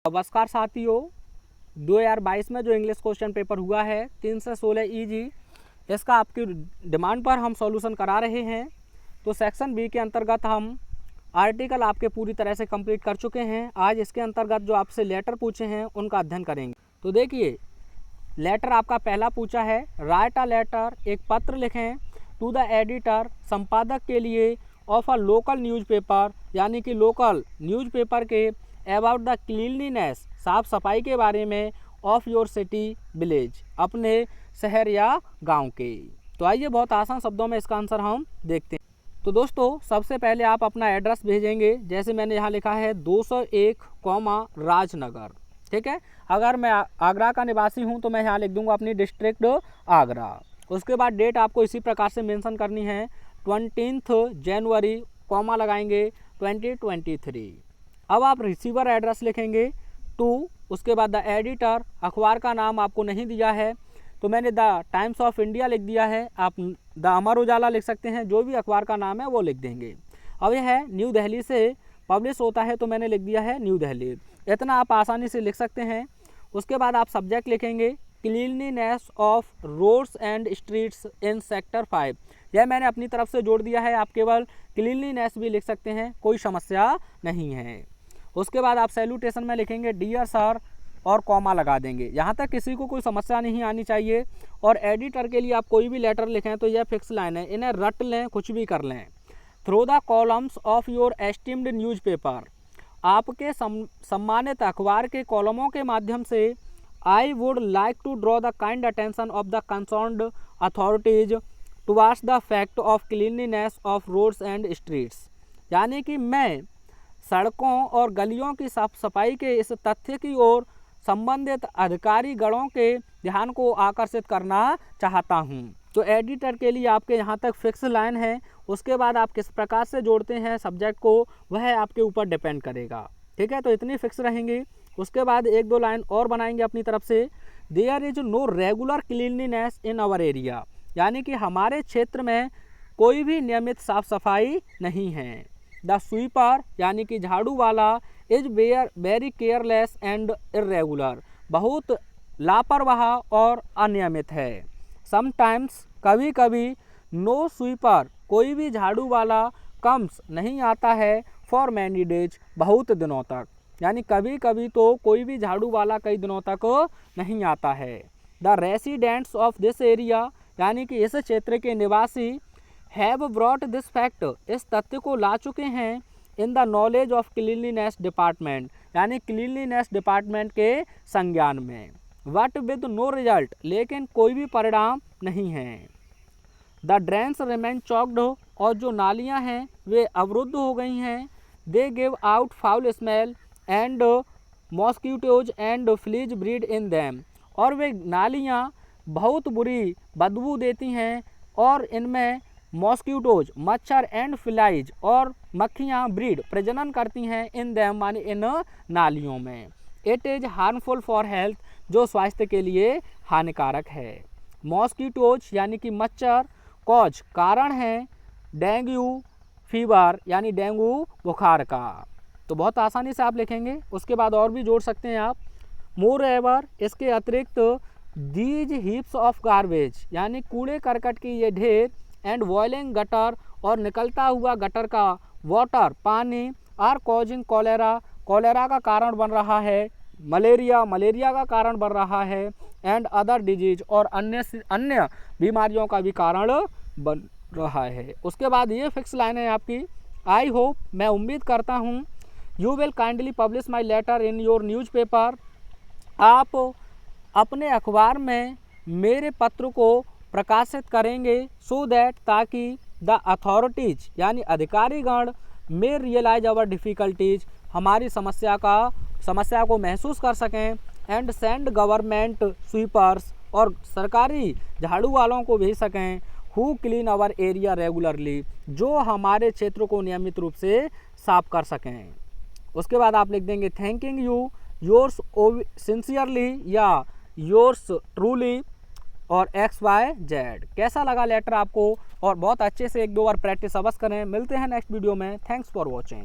नमस्कार साथियों, 2022 में जो इंग्लिश क्वेश्चन पेपर हुआ है 3 से 16 ईजी, इसका आपकी डिमांड पर हम सॉल्यूशन करा रहे हैं। तो सेक्शन बी के अंतर्गत हम आर्टिकल आपके पूरी तरह से कंप्लीट कर चुके हैं। आज इसके अंतर्गत जो आपसे लेटर पूछे हैं उनका अध्ययन करेंगे। तो देखिए, लेटर आपका पहला पूछा है, राइट अ लेटर, एक पत्र लिखें टू द एडिटर, संपादक के लिए, ऑफ अ लोकल न्यूज़पेपर, यानी कि लोकल न्यूज़पेपर के, अबाउट द क्लीनलीनेस, साफ सफाई के बारे में, ऑफ योर सिटी विलेज, अपने शहर या गांव के। तो आइए बहुत आसान शब्दों में इसका आंसर हम देखते हैं। तो दोस्तों, सबसे पहले आप अपना एड्रेस भेजेंगे। जैसे मैंने यहाँ लिखा है 201, राजनगर, ठीक है। अगर मैं आगरा का निवासी हूँ तो मैं यहाँ लिख दूंगा अपनी डिस्ट्रिक्ट आगरा। उसके बाद डेट आपको इसी प्रकार से मेंशन करनी है, 20 जनवरी, कॉमा लगाएंगे 2023। अब आप रिसीवर एड्रेस लिखेंगे टू, उसके बाद द एडिटर, अखबार का नाम आपको नहीं दिया है तो मैंने द टाइम्स ऑफ इंडिया लिख दिया है। आप द अमर उजाला लिख सकते हैं, जो भी अखबार का नाम है वो लिख देंगे। अब यह है न्यू दिल्ली से पब्लिश होता है तो मैंने लिख दिया है न्यू दिल्ली। इतना आप आसानी से लिख सकते हैं। उसके बाद आप सब्जेक्ट लिखेंगे cleanliness of roads and streets in sector 5। यह मैंने अपनी तरफ से जोड़ दिया है, आप केवल क्लीनलीनेस भी लिख सकते हैं, कोई समस्या नहीं है। उसके बाद आप सैल्यूटेशन में लिखेंगे डियर सर और कॉमा लगा देंगे। यहाँ तक किसी को कोई समस्या नहीं आनी चाहिए। और एडिटर के लिए आप कोई भी लेटर लिखें तो यह फिक्स लाइन है, इन्हें रट लें, कुछ भी कर लें। Through the columns of your esteemed newspaper, आपके सम्मानित अखबार के कॉलमों के माध्यम से, I would like to draw the kind attention of the concerned authorities towards the fact of cleanliness of roads and streets, यानी कि मैं सड़कों और गलियों की साफ सफाई के इस तथ्य की ओर संबंधित अधिकारी गणों के ध्यान को आकर्षित करना चाहता हूं। तो एडिटर के लिए आपके यहाँ तक फिक्स लाइन है। उसके बाद आप किस प्रकार से जोड़ते हैं सब्जेक्ट को, वह आपके ऊपर डिपेंड करेगा, ठीक है। तो इतनी फिक्स रहेंगी। उसके बाद एक दो लाइन और बनाएंगे अपनी तरफ से, there is no regular cleanliness in our area, यानी कि हमारे क्षेत्र में कोई भी नियमित साफ सफाई नहीं है। द स्वीपर, यानी कि झाड़ू वाला, is very careless and irregular, बहुत लापरवाह और अनियमित है। समटाइम्स, कभी कभी, नो स्वीपर, कोई भी झाड़ू वाला, कम्स, नहीं आता है, फॉर मैनी डेज, बहुत दिनों तक, यानी कभी कभी तो कोई भी झाड़ू वाला कई दिनों तक नहीं आता है। The residents of this area, यानी कि इस क्षेत्र के निवासी, हैव ब्रॉट दिस फैक्ट, इस तथ्य को ला चुके हैं, in the knowledge of cleanliness department, यानी क्लीनलीनेस डिपार्टमेंट के संज्ञान में। बट विद नो रिजल्ट, लेकिन कोई भी परिणाम नहीं है। द ड्रेन्स रिमेन चॉक्ड, और जो नालियां हैं वे अवरुद्ध हो गई हैं। They give out foul smell and mosquitoes and fleas breed in them, और वे नालियां बहुत बुरी बदबू देती हैं और इनमें मॉस्किटोज, मच्छर, एंड फ्लाइज, और मक्खियाँ ब्रीड, प्रजनन करती हैं, इन दैम, माने इन नालियों में। It is harmful for health, जो स्वास्थ्य के लिए हानिकारक है। मॉस्किटोज, यानी कि मच्छर, कॉज, कारण है, डेंगू फीवर, यानी डेंगू बुखार का। तो बहुत आसानी से आप लिखेंगे। उसके बाद और भी जोड़ सकते हैं आप। मोर एवर, इसके अतिरिक्त, दीज हीप्स ऑफ गार्बेज, यानी कूड़े करकट की ये ढेर, एंड बॉइलिंग गटर, और निकलता हुआ गटर का वाटर, पानी, आर कॉजिंग कॉलेरा, कॉलेरा का कारण बन रहा है, मलेरिया, मलेरिया का कारण बन रहा है, एंड अदर डिजीज, और अन्य बीमारियों का भी कारण बन रहा है। उसके बाद ये फिक्स लाइन है आपकी, आई होप, मैं उम्मीद करता हूँ, you will kindly publish my letter in your newspaper, आप अपने अखबार में मेरे पत्र को प्रकाशित करेंगे, सो दैट, ताकि, द अथॉरिटीज, यानी अधिकारीगण, मे रियलाइज आवर डिफ़िकल्टीज, हमारी समस्या को महसूस कर सकें, एंड सेंड गवर्नमेंट स्वीपर्स, और सरकारी झाड़ू वालों को भेज सकें, who clean our area regularly, जो हमारे क्षेत्र को नियमित रूप से साफ कर सकें। उसके बाद आप लिख देंगे थैंकिंग यू, योर्स सिंसियरली, या योर्स ट्रूली, और XYZ। कैसा लगा लेटर आपको, और बहुत अच्छे से एक दो बार प्रैक्टिस अवश्य करें। मिलते हैं नेक्स्ट वीडियो में। Thanks for watching.